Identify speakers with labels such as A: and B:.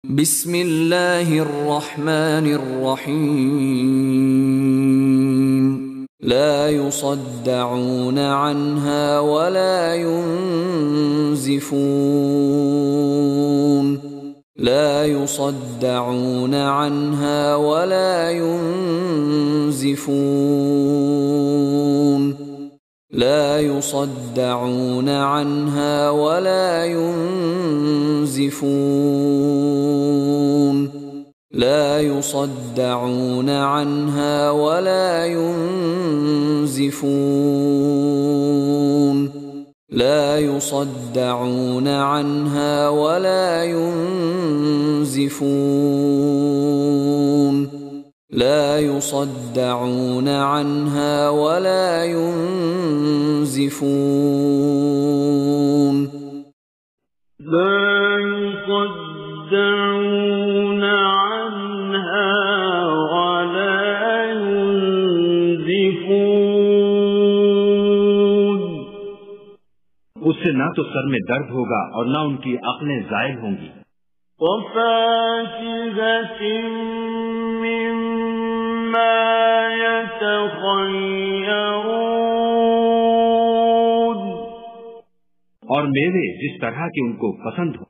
A: بسم الله الرحمن الرحيم لا يصدعون عنها ولا ينزفون لا يصدعون عنها ولا ينزفون لا يصدعون عنها ولا ينزفون لا يصدعون عنها ولا ينزفون لا يصدعون عنها ولا ينزفون لا يصدعون عنها ولا ينزفون
B: لا يصدعون عنها ولا ينزفون
C: उससे ना तो सर में दर्द होगा और ना उनकी अक्लें ज़ायल होंगी।
B: وفاكهة مما يتخيرون
C: और मेवे जिस तरह के उनको पसंद हो।